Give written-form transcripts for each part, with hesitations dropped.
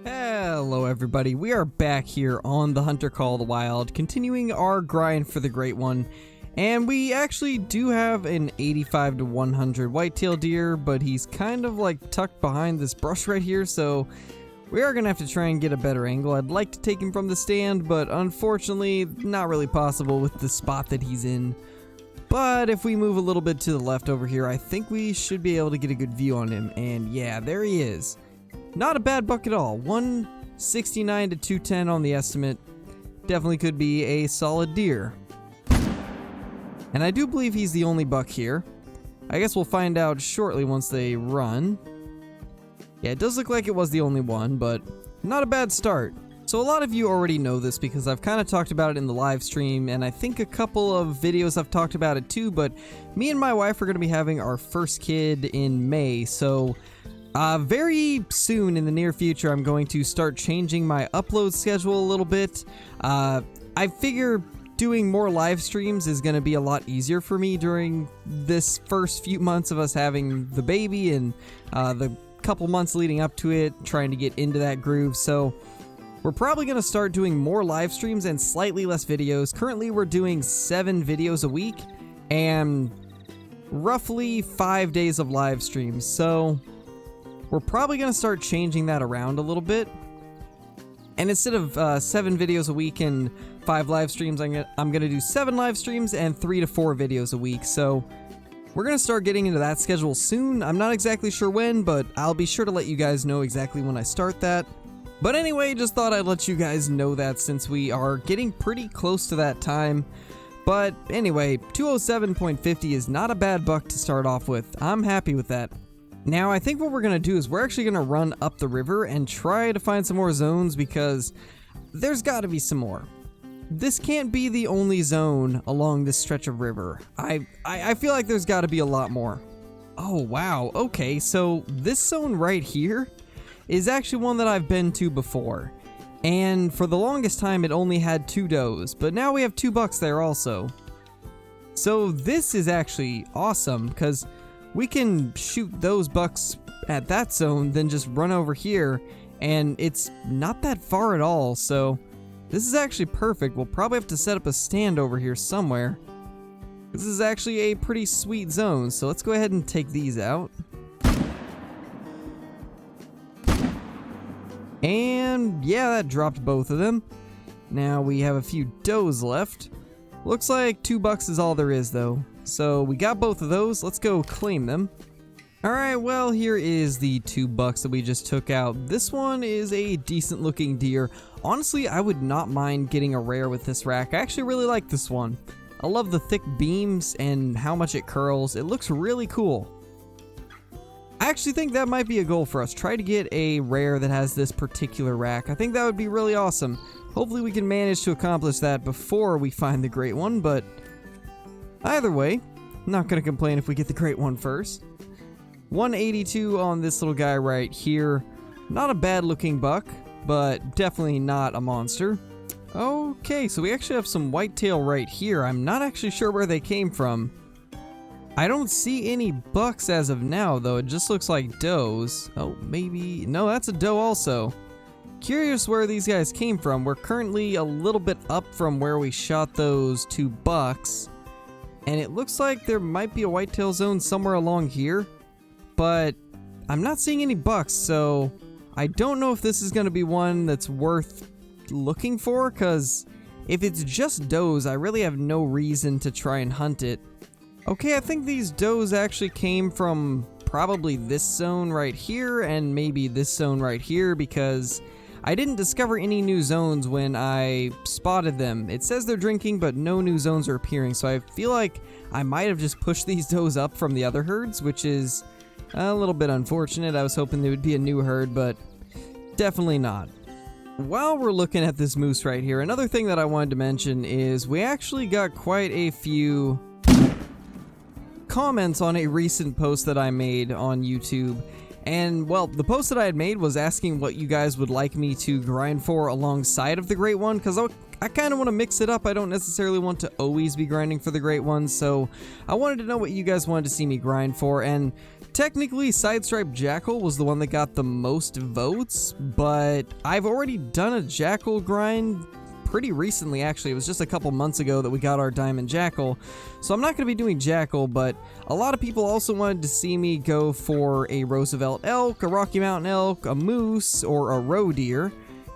Hello everybody, we are back here on the Hunter Call of the Wild, continuing our grind for the Great One, and we actually do have an 85 to 100 whitetail deer, but he's kind of like tucked behind this brush right here, so we are going to have to try and get a better angle. I'd like to take him from the stand, but unfortunately not really possible with the spot that he's in. But if we move a little bit to the left over here, I think we should be able to get a good view on him, and yeah, there he is. Not a bad buck at all. 169 to 210 on the estimate. Definitely could be a solid deer. And I do believe he's the only buck here. I guess we'll find out shortly once they run. Yeah, it does look like it was the only one, but not a bad start. So a lot of you already know this because I've kind of talked about it in the live stream, and I think a couple of videos I've talked about it too, but me and my wife are going to be having our first kid in May, so very soon in the near future, I'm going to start changing my upload schedule a little bit. I figure doing more live streams is going to be a lot easier for me during this first few months of us having the baby and the couple months leading up to it, trying to get into that groove. So we're probably going to start doing more live streams and slightly less videos. Currently, we're doing 7 videos a week and roughly 5 days of live streams. So we're probably going to start changing that around a little bit. And instead of 7 videos a week and 5 live streams, I'm going to do 7 live streams and 3 to 4 videos a week. So we're going to start getting into that schedule soon. I'm not exactly sure when, but I'll be sure to let you guys know exactly when I start that. But anyway, just thought I'd let you guys know that since we are getting pretty close to that time. But anyway, 207.50 is not a bad buck to start off with. I'm happy with that. Now, I think what we're going to do is we're actually going to run up the river and try to find some more zones because there's got to be some more. This can't be the only zone along this stretch of river. I feel like there's got to be a lot more. Oh, wow. Okay, so this zone right here is actually one that I've been to before. And for the longest time, it only had 2 does, but now we have 2 bucks there also. So this is actually awesome because we can shoot those bucks at that zone, then just run over here, and it's not that far at all, so this is actually perfect. We'll probably have to set up a stand over here somewhere. This is actually a pretty sweet zone, so let's go ahead and take these out. And yeah, that dropped both of them. Now we have a few does left. Looks like 2 bucks is all there is though. So we got both of those. Let's go claim them. Alright, well, here is the 2 bucks that we just took out. This one is a decent looking deer. Honestly, I would not mind getting a rare with this rack. I actually really like this one. I love the thick beams and how much it curls. It looks really cool. I actually think that might be a goal for us. Try to get a rare that has this particular rack. I think that would be really awesome. Hopefully we can manage to accomplish that before we find the Great One, but either way, not going to complain if we get the Great One first. 182 on this little guy right here. Not a bad looking buck, but definitely not a monster. Okay, so we actually have some whitetail right here. I'm not actually sure where they came from. I don't see any bucks as of now, though. It just looks like does. Oh, maybe. No, that's a doe also. Curious where these guys came from. We're currently a little bit up from where we shot those 2 bucks. And it looks like there might be a whitetail zone somewhere along here. But I'm not seeing any bucks, so I don't know if this is going to be one that's worth looking for. Because if it's just does, I really have no reason to try and hunt it. Okay, I think these does actually came from probably this zone right here and maybe this zone right here because I didn't discover any new zones when I spotted them. It says they're drinking, but no new zones are appearing, so I feel like I might have just pushed these does up from the other herds, which is a little bit unfortunate. I was hoping there would be a new herd, but definitely not. While we're looking at this moose right here, another thing that I wanted to mention is we actually got quite a few comments on a recent post that I made on YouTube. And well, the post that I had made was asking what you guys would like me to grind for alongside of the Great One, because I kind of want to mix it up. I don't necessarily want to always be grinding for the Great One, so I wanted to know what you guys wanted to see me grind for, and technically Sidestriped Jackal was the one that got the most votes, but I've already done a Jackal grind pretty recently. Actually, it was just a couple months ago that we got our Diamond Jackal, so I'm not going to be doing Jackal, but a lot of people also wanted to see me go for a Roosevelt elk, a Rocky Mountain elk, a moose, or a roe deer,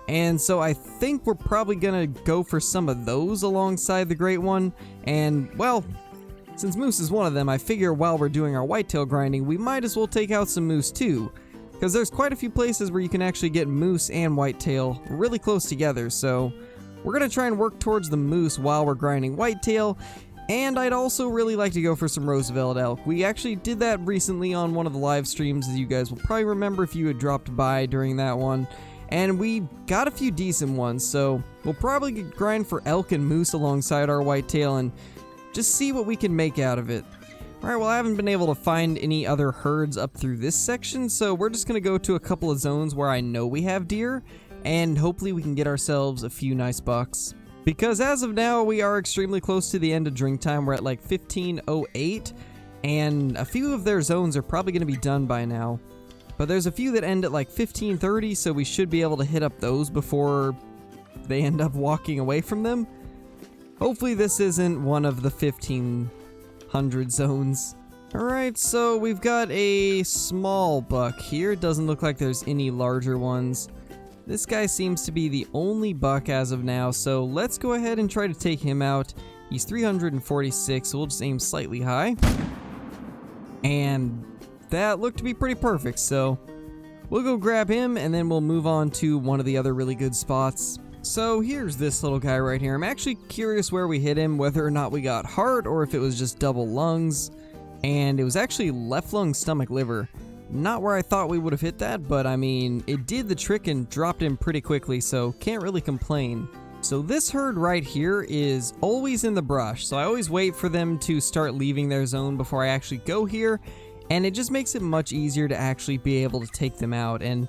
and so I think we're probably going to go for some of those alongside the great one. And well, since moose is one of them, I figure while we're doing our whitetail grinding, we might as well take out some moose too, because there's quite a few places where you can actually get moose and whitetail really close together. So we're going to try and work towards the moose while we're grinding whitetail, and I'd also really like to go for some Roosevelt elk. We actually did that recently on one of the live streams, as you guys will probably remember if you had dropped by during that one, and we got a few decent ones, so we'll probably grind for elk and moose alongside our whitetail and just see what we can make out of it. Alright, well, I haven't been able to find any other herds up through this section, so we're just going to go to a couple of zones where I know we have deer, and hopefully we can get ourselves a few nice bucks. Because as of now, we are extremely close to the end of drink time. We're at like 15:08, and a few of their zones are probably going to be done by now. But there's a few that end at like 15:30, so we should be able to hit up those before they end up walking away from them. Hopefully this isn't one of the 1500 zones. Alright, so we've got a small buck here. It doesn't look like there's any larger ones. This guy seems to be the only buck as of now, so let's go ahead and try to take him out. He's 346, so we'll just aim slightly high. And that looked to be pretty perfect, so we'll go grab him and then we'll move on to one of the other really good spots. So here's this little guy right here. I'm actually curious where we hit him, whether or not we got heart or if it was just double lungs. And it was actually left lung, stomach, liver. Not where I thought we would have hit that, but I mean, it did the trick and dropped him pretty quickly, so can't really complain. So this herd right here is always in the brush, so I always wait for them to start leaving their zone before I actually go here, and it just makes it much easier to actually be able to take them out. And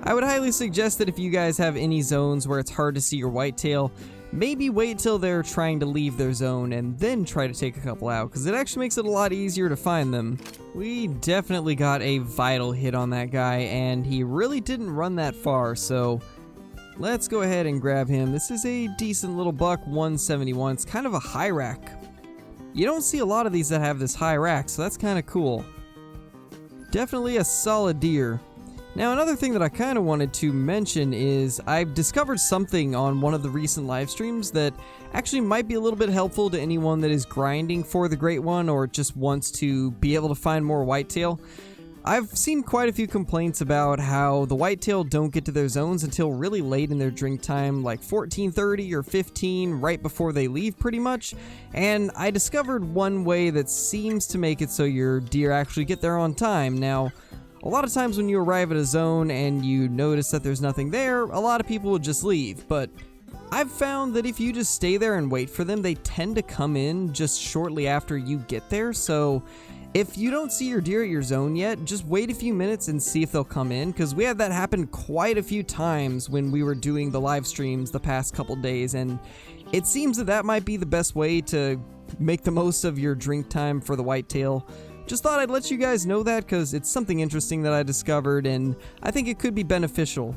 I would highly suggest that if you guys have any zones where it's hard to see your whitetail, maybe wait till they're trying to leave their zone and then try to take a couple out, because it actually makes it a lot easier to find them. We definitely got a vital hit on that guy, and he really didn't run that far, so let's go ahead and grab him. This is a decent little buck, 171. It's kind of a high rack. You don't see a lot of these that have this high rack, so that's kind of cool. Definitely a solid deer. Now, another thing that I kind of wanted to mention is I've discovered something on one of the recent live streams that actually might be a little bit helpful to anyone that is grinding for the great one or just wants to be able to find more whitetail. I've seen quite a few complaints about how the whitetail don't get to their zones until really late in their drink time, like 14:30 or 15, right before they leave pretty much, and I discovered one way that seems to make it so your deer actually get there on time. Now, a lot of times when you arrive at a zone and you notice that there's nothing there, a lot of people will just leave, but I've found that if you just stay there and wait for them, they tend to come in just shortly after you get there. So if you don't see your deer at your zone yet, just wait a few minutes and see if they'll come in, because we had that happen quite a few times when we were doing the live streams the past couple days, and it seems that that might be the best way to make the most of your drink time for the whitetail. Just thought I'd let you guys know that because it's something interesting that I discovered and I think it could be beneficial.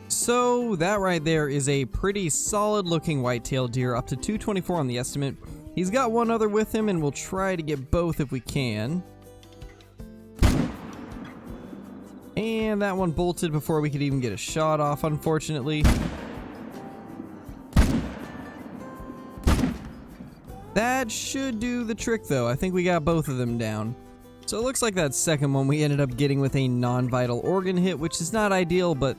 So that right there is a pretty solid looking whitetail deer, up to 224 on the estimate. He's got one other with him and we'll try to get both if we can. And that one bolted before we could even get a shot off, unfortunately. That should do the trick though. I think we got both of them down. So it looks like that second one we ended up getting with a non-vital organ hit, which is not ideal, but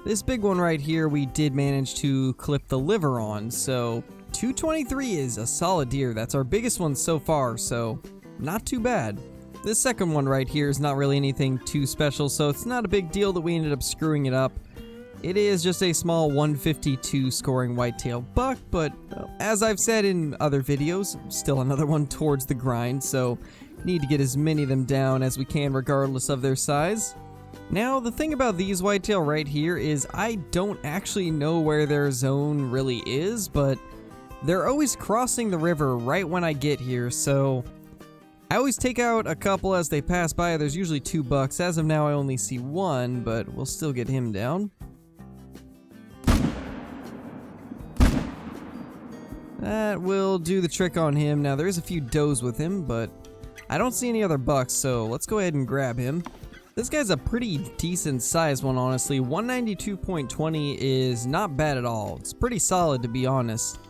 this big one right here we did manage to clip the liver on, so 223 is a solid deer. That's our biggest one so far, so not too bad. This second one right here is not really anything too special, so it's not a big deal that we ended up screwing it up. It is just a small 152 scoring whitetail buck, but as I've said in other videos, still another one towards the grind, so need to get as many of them down as we can regardless of their size. Now, the thing about these whitetail right here is I don't actually know where their zone really is, but they're always crossing the river right when I get here, so I always take out a couple as they pass by. There's usually 2 bucks. As of now, I only see 1, but we'll still get him down. That will do the trick on him. Now, there's a few does with him, but I don't see any other bucks, so let's go ahead and grab him. This guy's a pretty decent sized one, honestly. 192.20 is not bad at all. It's pretty solid, to be honest.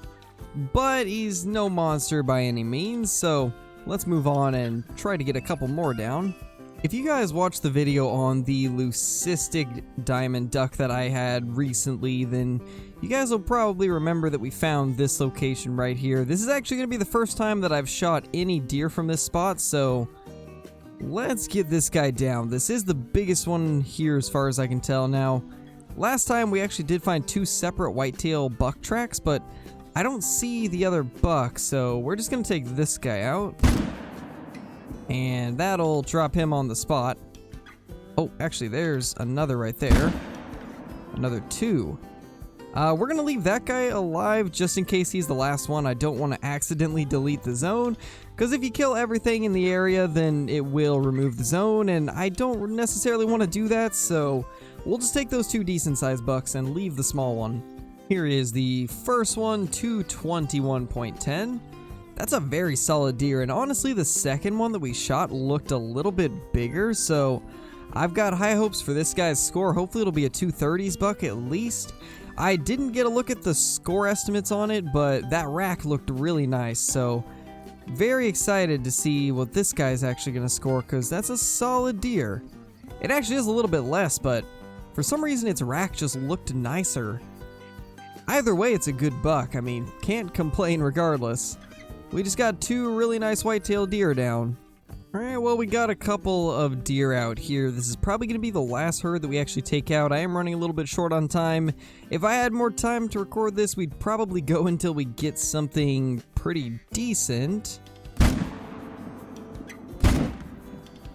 But he's no monster by any means, so let's move on and try to get a couple more down. If you guys watched the video on the leucistic diamond duck that I had recently, then you guys will probably remember that we found this location right here. This is actually going to be the first time that I've shot any deer from this spot, so let's get this guy down. This is the biggest one here as far as I can tell. Now, last time we actually did find 2 separate whitetail buck tracks, but I don't see the other buck, so we're just going to take this guy out. And that'll drop him on the spot. Oh, actually, there's another right there. Another 2. We're going to leave that guy alive just in case he's the last one. I don't want to accidentally delete the zone, because if you kill everything in the area, then it will remove the zone, and I don't necessarily want to do that, so we'll just take those 2 decent-sized bucks and leave the small one. Here is the first one, 221.10. That's a very solid deer, and honestly, the second one that we shot looked a little bit bigger, so I've got high hopes for this guy's score. Hopefully it'll be a 230s buck at least. I didn't get a look at the score estimates on it, but that rack looked really nice, so very excited to see what this guy's actually going to score, because that's a solid deer. It actually is a little bit less, but for some reason its rack just looked nicer. Either way, it's a good buck. I mean, can't complain regardless. We just got 2 really nice whitetail deer down. Alright, well, we got a couple of deer out here. This is probably going to be the last herd that we actually take out. I am running a little bit short on time. If I had more time to record this, we'd probably go until we get something pretty decent.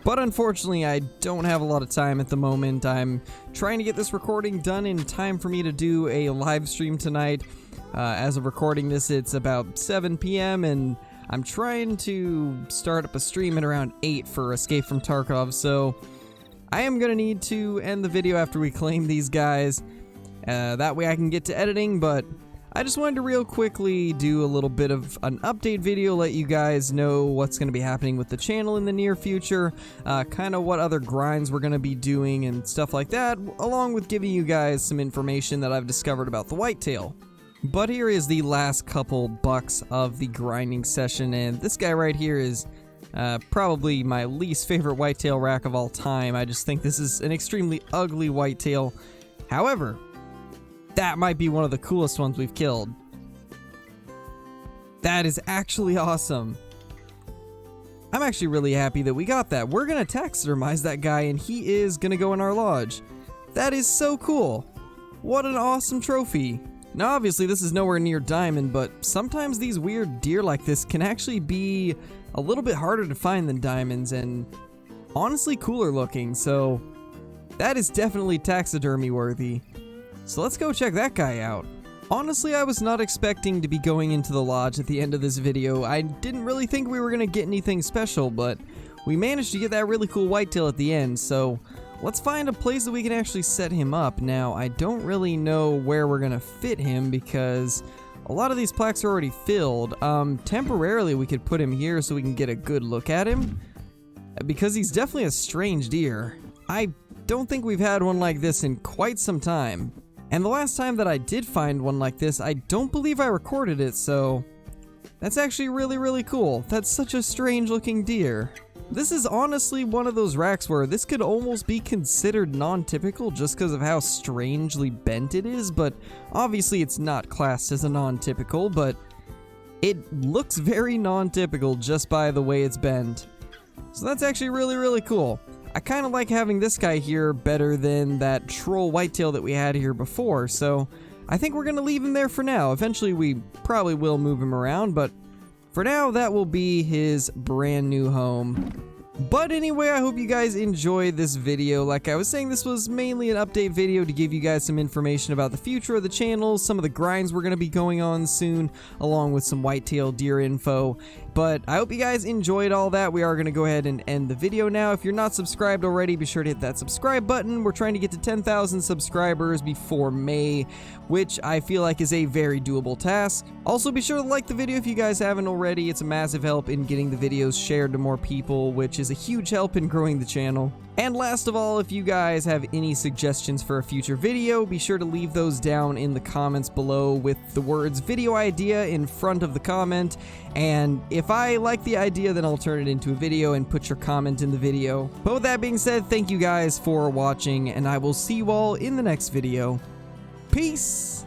But unfortunately, I don't have a lot of time at the moment. I'm trying to get this recording done in time for me to do a live stream tonight. As of recording this, it's about 7 p.m. and I'm trying to start up a stream at around 8 for Escape from Tarkov, so I am going to need to end the video after we claim these guys. That way I can get to editing, but I just wanted to real quickly do a little bit of an update video, let you guys know what's going to be happening with the channel in the near future, kind of what other grinds we're going to be doing and stuff like that, along with giving you guys some information that I've discovered about the whitetail. But here is the last couple bucks of the grinding session, and this guy right here is probably my least favorite whitetail rack of all time. I just think this is an extremely ugly whitetail. However, that might be one of the coolest ones we've killed. That is actually awesome. I'm actually really happy that we got that. We're gonna taxidermize that guy, and he is gonna go in our lodge. That is so cool. What an awesome trophy. Now obviously this is nowhere near diamond, but sometimes these weird deer like this can actually be a little bit harder to find than diamonds, and honestly cooler looking, so that is definitely taxidermy worthy. So let's go check that guy out. Honestly, I was not expecting to be going into the lodge at the end of this video. I didn't really think we were going to get anything special, but we managed to get that really cool whitetail at the end, so let's find a place that we can actually set him up. Now, I don't really know where we're going to fit him because a lot of these plaques are already filled. Temporarily, we could put him here so we can get a good look at him, because he's definitely a strange deer. I don't think we've had one like this in quite some time. And the last time that I did find one like this, I don't believe I recorded it, so that's actually really, really cool. That's such a strange looking deer. This is honestly one of those racks where this could almost be considered non-typical just because of how strangely bent it is, but obviously it's not classed as a non-typical, but it looks very non-typical just by the way it's bent. So that's actually really, really cool. I kind of like having this guy here better than that troll whitetail that we had here before, so I think we're going to leave him there for now. Eventually we probably will move him around, but for now that will be his brand new home. But anyway, I hope you guys enjoyed this video. Like I was saying, this was mainly an update video to give you guys some information about the future of the channel, some of the grinds we're going to be going on soon, along with some whitetail deer info. But I hope you guys enjoyed all that. We are going to go ahead and end the video now. If you're not subscribed already, be sure to hit that subscribe button. We're trying to get to 10,000 subscribers before May, which I feel like is a very doable task. Also, be sure to like the video if you guys haven't already. It's a massive help in getting the videos shared to more people, which is a huge help in growing the channel. And last of all, if you guys have any suggestions for a future video, be sure to leave those down in the comments below with the words video idea in front of the comment. And if I like the idea, then I'll turn it into a video and put your comment in the video. But with that being said, thank you guys for watching, and I will see you all in the next video. Peace!